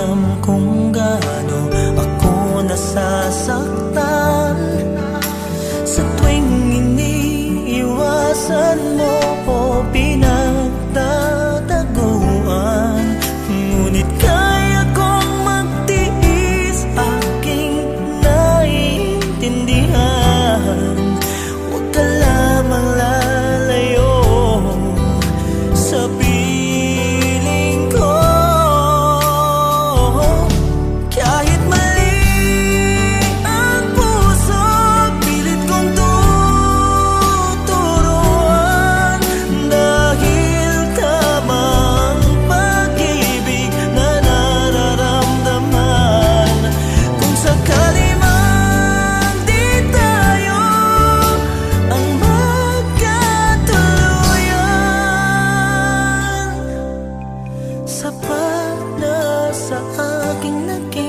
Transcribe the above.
alam kung gaano ako nasasaktan sa tuwing iniiwasan mo o pinagtataguan. Ngunit kaya kong magtiis, aking naiintindihan. Huwag ka lamang lalayo sa piling ko. Kahit mali ang puso, pilit kong tuturuan. Dahil tamang pag-ibig na nararamdaman. Kung sakali man di tayo ang magkatuluyan, sapat na sa aking naging